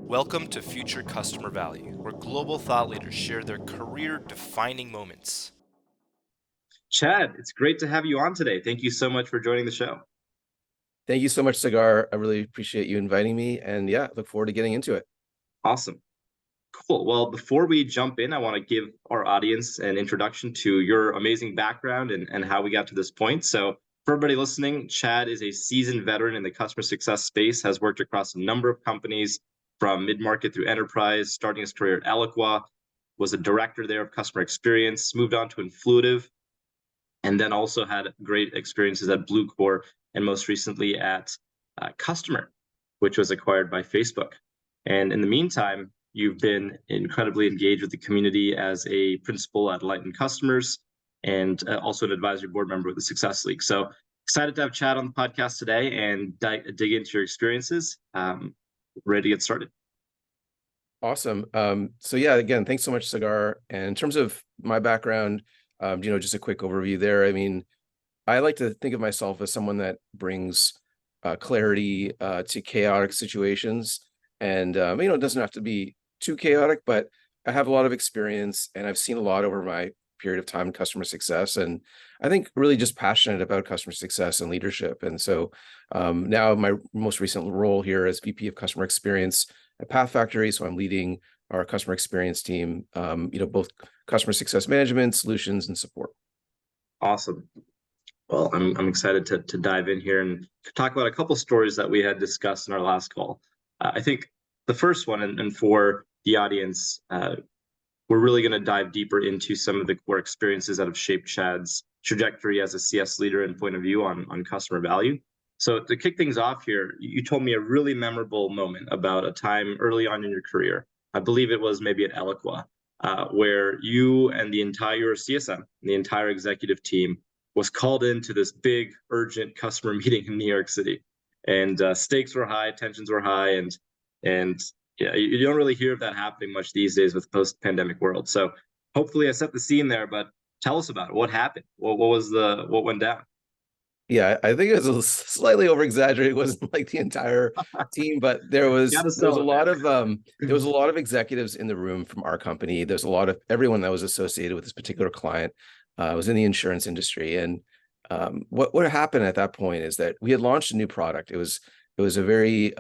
Welcome to Future Customer Value, where global thought leaders share their career-defining moments. Chad, it's great to have you on today. Thank you so much for joining the show. Thank you so much, Cigar. I really appreciate you inviting me. And yeah, look forward to getting into it. Awesome. Cool. Well, before we jump in, I want to give our audience an introduction to your amazing background and how we got to this point. So, for everybody listening, Chad is a seasoned veteran in the customer success space, has worked across a number of companies from mid-market through enterprise, starting his career at Eloqua, was a director there of customer experience, moved on to Influitive, and then also had great experiences at Bluecore and most recently at Kustomer, which was acquired by Facebook. And in the meantime, you've been incredibly engaged with the community as a principal at Lighten Customers and also an advisory board member with the Success League. So excited to have Chad on the podcast today and dig into your experiences. Ready to get started. Awesome. So yeah, again, thanks so much, Cigar. And in terms of my background, just a quick overview there. I mean, I like to think of myself as someone that brings clarity to chaotic situations. And, it doesn't have to be too chaotic, but I have a lot of experience and I've seen a lot over my period of time in customer success. And I think really just passionate about customer success and leadership. And so now my most recent role here as VP of Customer Experience at PathFactory. So I'm leading our customer experience team, both customer success management, solutions, and support. Awesome. Well, I'm excited to dive in here and talk about a couple stories that we had discussed in our last call. I think the first one, and for the audience, we're really going to dive deeper into some of the core experiences that have shaped Chad's trajectory as a CS leader and point of view on customer value. So to kick things off here, you told me a really memorable moment about a time early on in your career. I believe it was maybe at Eloqua, where you and the entire CSM, the entire executive team, was called into this big, urgent customer meeting in New York City, and stakes were high, tensions were high, and yeah, you don't really hear of that happening much these days with post-pandemic world. So hopefully, I set the scene there. But tell us about it. What happened? What went down? Yeah, I think it was slightly over exaggerated. It wasn't like the entire team, but there was a lot of there was a lot of executives in the room from our company. There's a lot of everyone that was associated with this particular client was in the insurance industry. And what happened at that point is that we had launched a new product. It was a very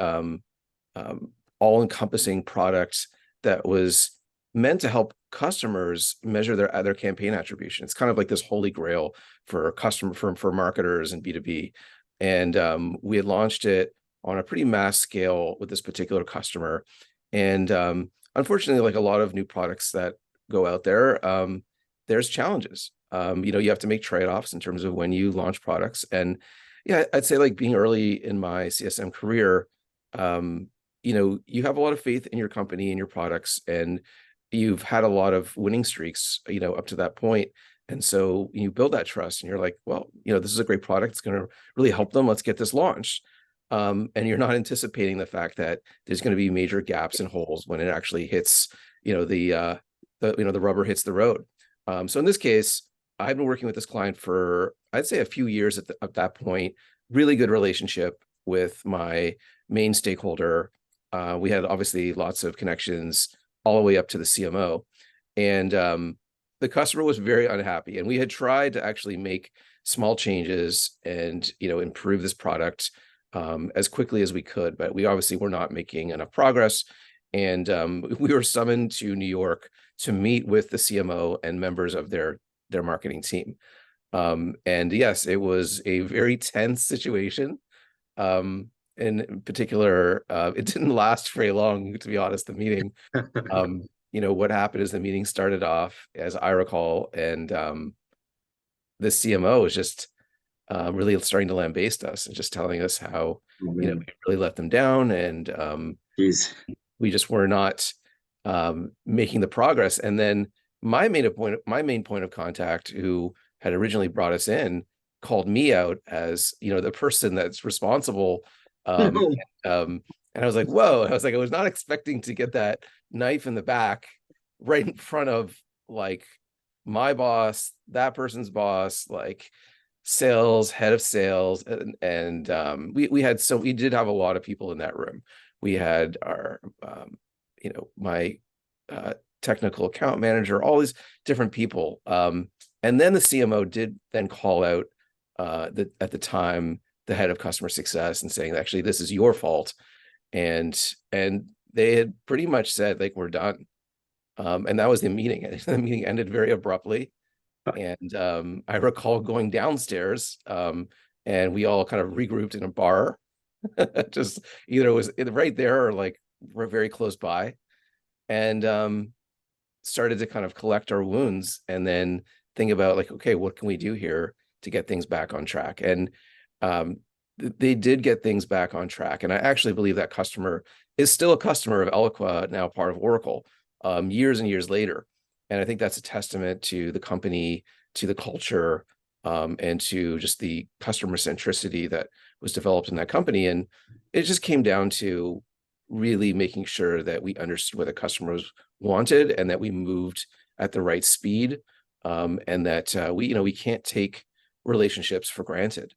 all-encompassing product that was meant to help customers measure their campaign attribution. It's kind of like this holy grail for for marketers and B2B. And we had launched it on a pretty mass scale with this particular customer. And unfortunately, like a lot of new products that go out there, there's challenges. You have to make trade-offs in terms of when you launch products. And yeah, I'd say like being early in my CSM career, you have a lot of faith in your company and your products, and you've had a lot of winning streaks, up to that point. And so you build that trust and you're like, well, this is a great product. It's going to really help them. Let's get this launched. And you're not anticipating the fact that there's going to be major gaps and holes when it actually hits, the rubber hits the road. So in this case, I've been working with this client for, I'd say, a few years at that point. Really good relationship with my main stakeholder. We had obviously lots of connections all the way up to the CMO. And the customer was very unhappy. And we had tried to actually make small changes and, improve this product as quickly as we could. But we obviously were not making enough progress. And we were summoned to New York to meet with the CMO and members of their marketing team. And yes, it was a very tense situation. In particular, it didn't last very long, to be honest, the meeting. What happened is the meeting started off, as I recall, and the CMO was just really starting to lambaste us and just telling us how, we really let them down. And we just were not making the progress. And then my main point of contact, who had originally brought us in, called me out as, the person that's responsible. And I was like, whoa, I was not expecting to get that knife in the back right in front of like my boss, that person's boss, like sales, head of sales, and we did have a lot of people in that room. We had our my technical account manager, all these different people. And then the CMO did then call out at the time the head of customer success and saying, actually, this is your fault. And they had pretty much said, like, we're done. And that was the meeting. The meeting ended very abruptly. And I recall going downstairs and we all kind of regrouped in a bar. Just either it was right there or like we're very close by, and started to kind of collect our wounds and then think about, like, okay, what can we do here to get things back on track? And they did get things back on track. And I actually believe that customer is still a customer of Eloqua, now part of Oracle, years and years later. And I think that's a testament to the company, to the culture, and to just the customer centricity that was developed in that company. And it just came down to really making sure that we understood what the customers wanted and that we moved at the right speed, and that we can't take relationships for granted.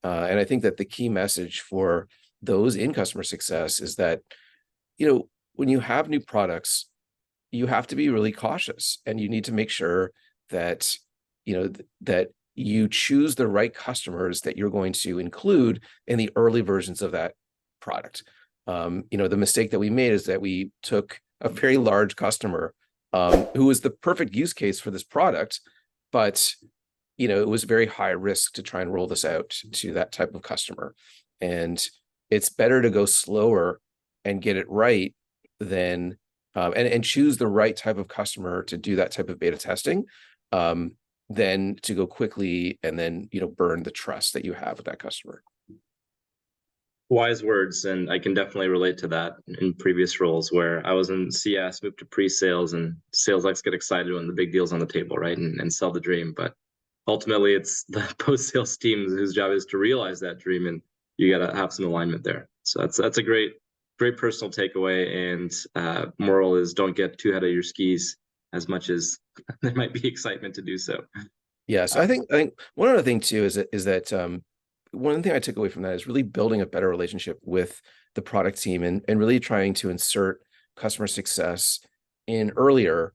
And I think that the key message for those in customer success is that, when you have new products, you have to be really cautious, and you need to make sure that, that you choose the right customers that you're going to include in the early versions of that product. The mistake that we made is that we took a very large customer who was the perfect use case for this product, but it was very high risk to try and roll this out to that type of customer. And it's better to go slower and get it right than and choose the right type of customer to do that type of beta testing, than to go quickly and then burn the trust that you have with that customer. Wise words, and I can definitely relate to that in previous roles where I was in CS, moved to pre-sales, and sales likes to get excited when the big deal's on the table, right, and sell the dream. But ultimately, it's the post-sales team whose job is to realize that dream, and you got to have some alignment there. So that's a great personal takeaway. And moral is, don't get too ahead of your skis as much as there might be excitement to do so. Yeah, so I think one other thing too is that one thing I took away from that is really building a better relationship with the product team and really trying to insert customer success in earlier,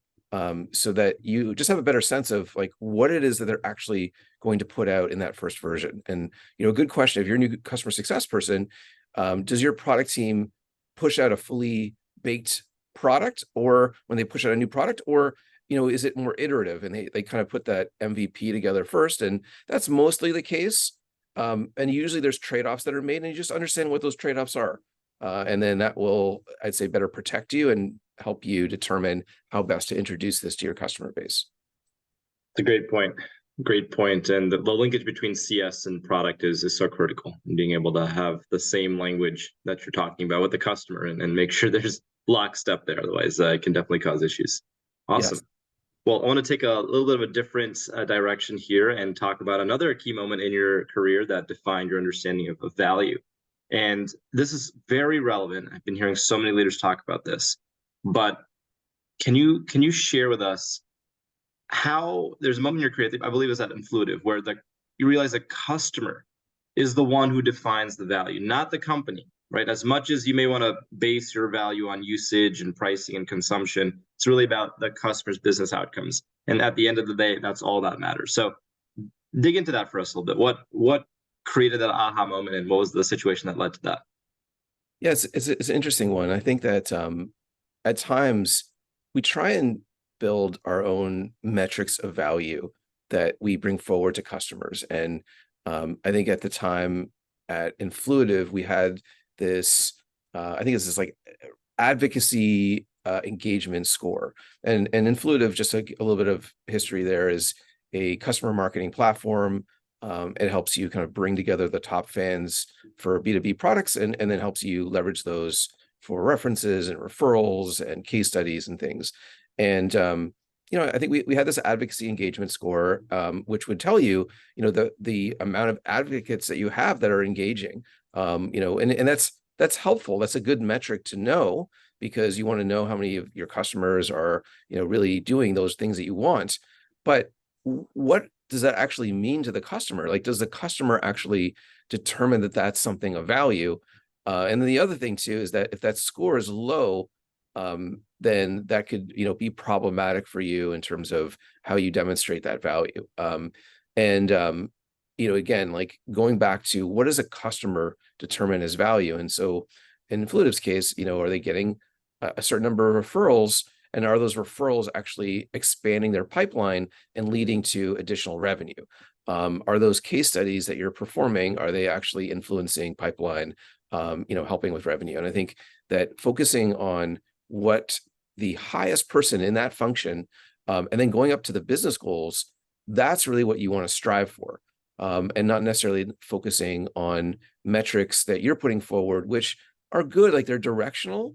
so that you just have a better sense of like what it is that they're actually going to put out in that first version. And a good question, if you're a new customer success person, does your product team push out a fully baked product, or when they push out a new product, or is it more iterative and they kind of put that MVP together first? And that's mostly the case. And usually there's trade-offs that are made, and you just understand what those trade-offs are. And then that will, I'd say, better protect you and help you determine how best to introduce this to your customer base. It's a great point. Great point. And the linkage between CS and product is so critical. And being able to have the same language that you're talking about with the customer and make sure there's lockstep there. Otherwise, it can definitely cause issues. Awesome. Yes. Well, I want to take a little bit of a different direction here and talk about another key moment in your career that defined your understanding of value. And this is very relevant. I've been hearing so many leaders talk about this, but can you share with us how there's a moment in your career, I believe it was at Influitive, where you realize the customer is the one who defines the value, not the company, right? As much as you may want to base your value on usage and pricing and consumption, it's really about the customer's business outcomes. And at the end of the day, that's all that matters. So dig into that for us a little bit. What created that aha moment, and what was the situation that led to that? Yes, it's an interesting one. I think that at times we try and build our own metrics of value that we bring forward to customers. And I think at the time at Influitive, we had this, I think it's this like advocacy engagement score. And Influitive, just a little bit of history there, is a customer marketing platform. It helps you kind of bring together the top fans for B2B products, and then helps you leverage those for references and referrals and case studies and things. And I think we had this advocacy engagement score, which would tell you, the amount of advocates that you have that are engaging, and that's helpful. That's a good metric to know, because you want to know how many of your customers are, really doing those things that you want. But what does that actually mean to the customer? Like, does the customer actually determine that that's something of value? And then the other thing too is that if that score is low, then that could, be problematic for you in terms of how you demonstrate that value. And again, like going back to what does a customer determine as value? And so in Fluidive's case, are they getting a certain number of referrals? And are those referrals actually expanding their pipeline and leading to additional revenue? Are those case studies that you're performing, are they actually influencing pipeline, helping with revenue? And I think that focusing on what the highest person in that function, and then going up to the business goals, that's really what you want to strive for. And not necessarily focusing on metrics that you're putting forward, which are good, like they're directional,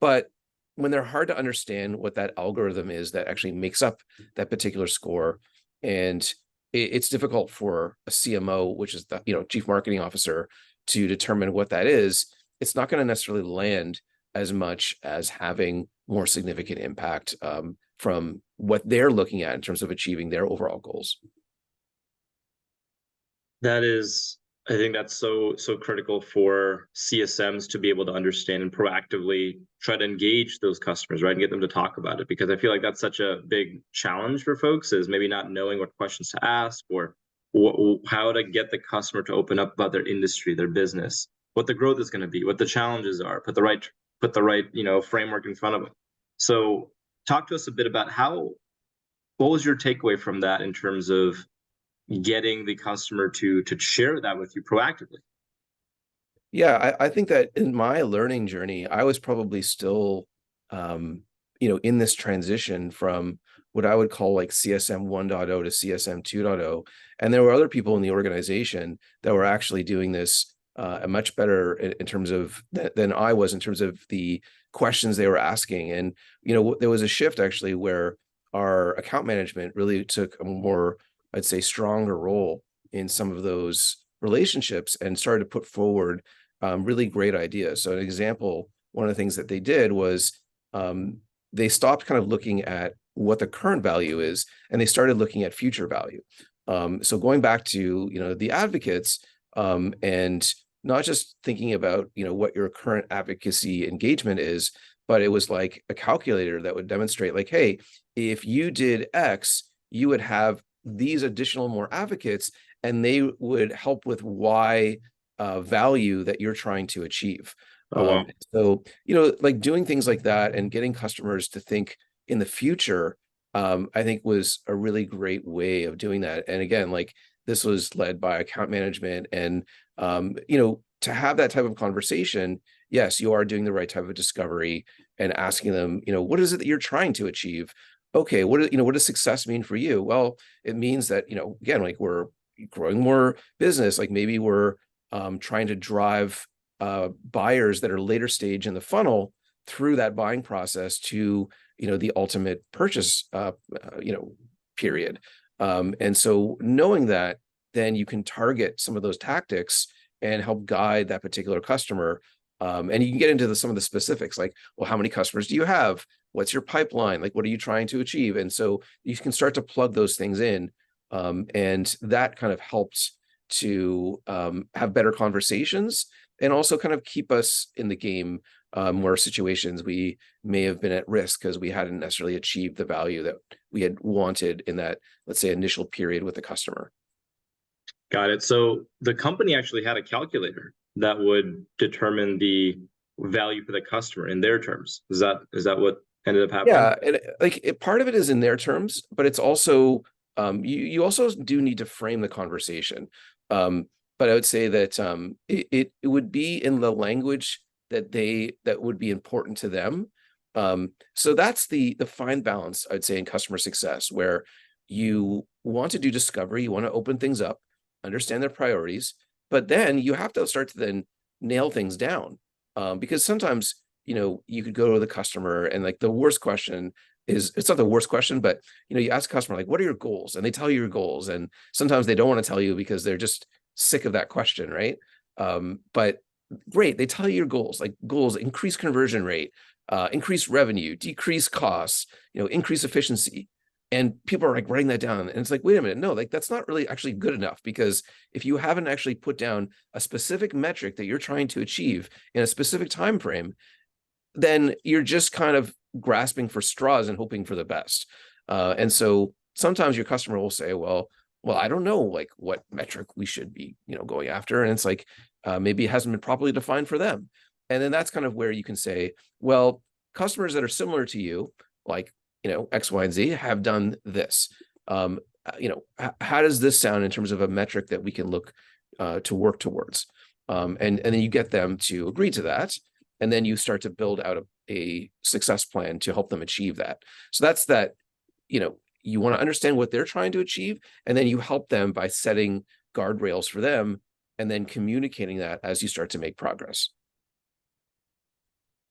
but when they're hard to understand what that algorithm is that actually makes up that particular score, and it's difficult for a CMO, which is the chief marketing officer, to determine what that is, it's not going to necessarily land as much as having more significant impact from what they're looking at in terms of achieving their overall goals. That is, I think that's so critical for CSMs to be able to understand and proactively try to engage those customers, right, and get them to talk about it. Because I feel like that's such a big challenge for folks, is maybe not knowing what questions to ask, or how to get the customer to open up about their industry, their business, what the growth is going to be, what the challenges are, put the right framework in front of them. So talk to us a bit about what was your takeaway from that in terms of getting the customer to share that with you proactively? Yeah, I think that in my learning journey, I was probably still, in this transition from what I would call like CSM 1.0 to CSM 2.0. And there were other people in the organization that were actually doing this much better in terms of than I was in terms of the questions they were asking. And, there was a shift actually where our account management really took a more, I'd say, stronger role in some of those relationships and started to put forward really great ideas. So an example, one of the things that they did was they stopped kind of looking at what the current value is, and they started looking at future value. So going back to, the advocates, and not just thinking about, what your current advocacy engagement is, but it was like a calculator that would demonstrate like, hey, if you did X, you would have these additional more advocates, and they would help with Y value that you're trying to achieve. Oh, wow. So, like doing things like that and getting customers to think in the future, I think was a really great way of doing that. And again, like this was led by account management, and, to have that type of conversation, yes, you are doing the right type of discovery and asking them, what is it that you're trying to achieve? Okay, what does success mean for you? Well, it means that, again, like we're growing more business, like maybe we're trying to drive buyers that are later stage in the funnel through that buying process to, the ultimate purchase, period. And so knowing that, then you can target some of those tactics and help guide that particular customer. And you can get into some of the specifics, like, well, how many customers do you have? What's your pipeline? Like, what are you trying to achieve? And so you can start to plug those things in. And that kind of helps to have better conversations, and also kind of keep us in the game where situations we may have been at risk because we hadn't necessarily achieved the value that we had wanted in that, let's say, initial period with the customer. Got it. So the company actually had a calculator that would determine the value for the customer in their terms. Is that what ended up happening? Yeah, and part of it is in their terms, but it's also you also do need to frame the conversation. But I would say that it would be in the language that would be important to them. So that's the fine balance, I'd say, in customer success, where you want to do discovery, you want to open things up, understand their priorities, but then you have to start to then nail things down. Because sometimes, you could go to the customer and like the worst question is, it's not the worst question, but you ask a customer, like, what are your goals? And they tell you your goals. And sometimes they don't want to tell you because they're just sick of that question, right? But great, they tell you your goals, like goals: increase conversion rate, increase revenue, decrease costs, increase efficiency. And people are like writing that down. And it's like, wait a minute, no, like that's not really actually good enough, because if you haven't actually put down a specific metric that you're trying to achieve in a specific time frame, then you're just kind of grasping for straws and hoping for the best. And so sometimes your customer will say, well, I don't know like what metric we should be, going after. And it's like, maybe it hasn't been properly defined for them. And then that's kind of where you can say, well, customers that are similar to you, like, X, Y, and Z have done this. How does this sound in terms of a metric that we can look to work towards? And then you get them to agree to that. And then you start to build out a success plan to help them achieve that. So that's that, you want to understand what they're trying to achieve, and then you help them by setting guardrails for them and then communicating that as you start to make progress.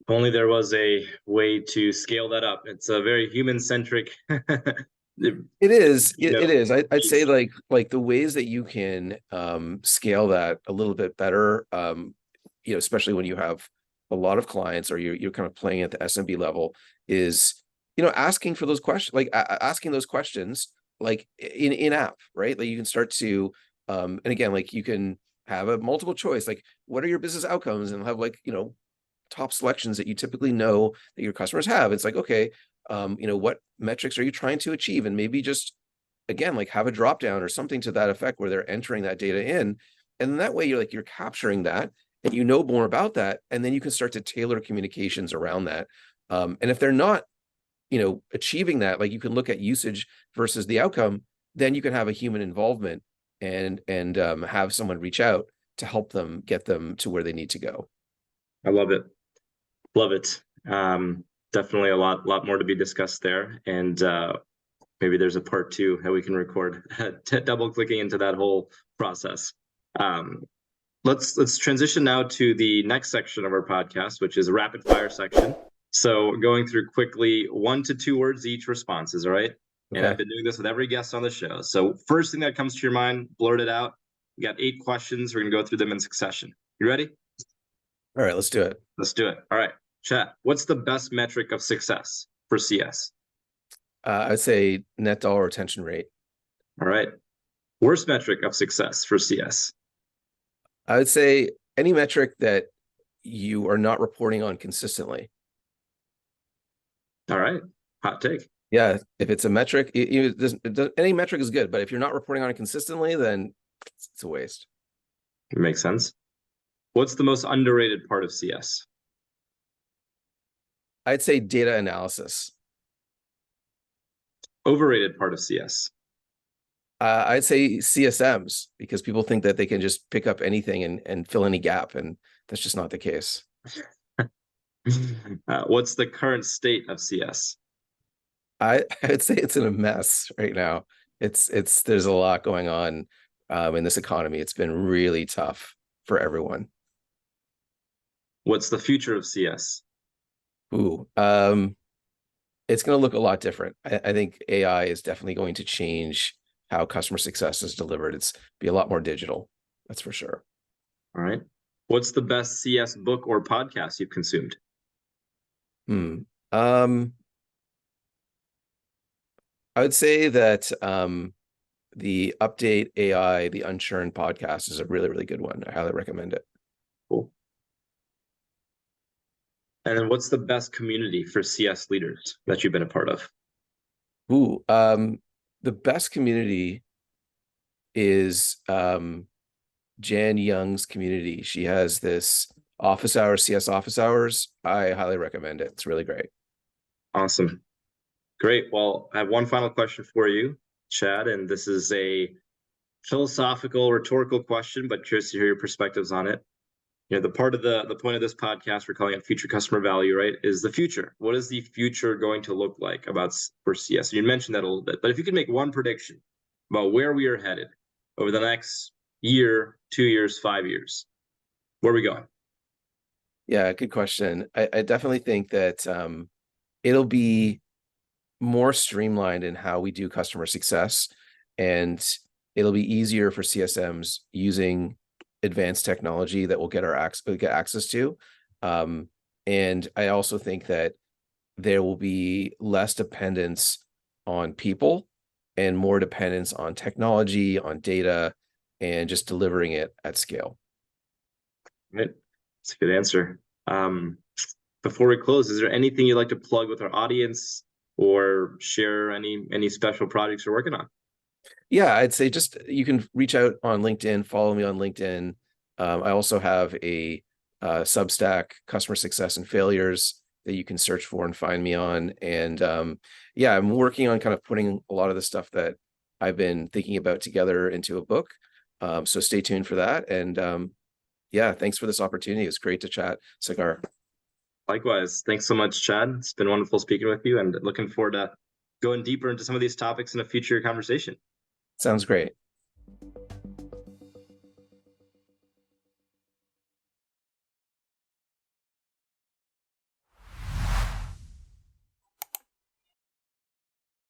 If only there was a way to scale that up. It's a very human-centric. It is. It is. I'd say like the ways that you can scale that a little bit better, especially when you have a lot of clients or you're kind of playing at the SMB level, is asking for those questions, like asking those questions like in app, right? Like you can start to and again, like you can have a multiple choice, like what are your business outcomes, and have like top selections that you typically know that your customers have. It's like, okay, what metrics are you trying to achieve? And maybe just, again, like have a drop down or something to that effect where they're entering that data in. And then that way you're capturing that and you know more about that. And then you can start to tailor communications around that. And if they're not, achieving that, like you can look at usage versus the outcome, then you can have a human involvement and have someone reach out to help them get them to where they need to go. I love it. Love it. Definitely a lot more to be discussed there. And maybe there's a part 2 that we can record, double clicking into that whole process. Let's transition now to the next section of our podcast, which is a rapid fire section. So going through quickly 1 to 2 words each responses, all right? And Okay. I've been doing this with every guest on the show. So first thing that comes to your mind, blurt it out. We got 8 questions. We're gonna go through them in succession. You ready? All right, let's do it. Let's do it. All right, Chad, what's the best metric of success for CS? I'd say net dollar retention rate. All right. Worst metric of success for CS? I would say any metric that you are not reporting on consistently. All right. Hot take. Yeah, if it's a metric, any metric is good, but if you're not reporting on it consistently, then it's a waste. It makes sense. What's the most underrated part of CS? I'd say data analysis. Overrated part of CS? I'd say CSMs, because people think that they can just pick up anything and fill any gap, and that's just not the case. What's the current state of CS? I'd say it's in a mess right now. There's a lot going on in this economy. It's been really tough for everyone. What's the future of CS? Ooh, it's going to look a lot different. I think AI is definitely going to change how customer success is delivered. It's be a lot more digital. That's for sure. All right. What's the best CS book or podcast you've consumed? I would say that the Update AI, the Unchurned podcast is a really, really good one. I highly recommend it. Cool. And then what's the best community for CS leaders that you've been a part of? Ooh, the best community is Jan Young's community. She has this office hours, CS office hours. I highly recommend it. It's really great. Awesome. Great. Well, I have one final question for you, Chad, and this is a philosophical, rhetorical question, but curious to hear your perspectives on it. The part of the point of this podcast, we're calling it future customer value, right? Is the future. What is the future going to look like for CS? You mentioned that a little bit, but if you could make one prediction about where we are headed over the next year, 2 years, 5 years, where are we going? Yeah, good question. I definitely think that it'll be more streamlined in how we do customer success, and it'll be easier for CSMs using advanced technology that we'll get access to. And I also think that there will be less dependence on people and more dependence on technology, on data, and just delivering it at scale. Right. That's a good answer. Before we close, is there anything you'd like to plug with our audience or share any special projects you're working on? Yeah, I'd say just you can reach out on LinkedIn, follow me on LinkedIn. I also have a Substack, Customer Success and Failures, that you can search for and find me on. And yeah, I'm working on kind of putting a lot of the stuff that I've been thinking about together into a book. So stay tuned for that. And yeah, thanks for this opportunity. It was great to chat, Sagar. Likewise. Thanks so much, Chad. It's been wonderful speaking with you, and looking forward to going deeper into some of these topics in a future conversation. Sounds great.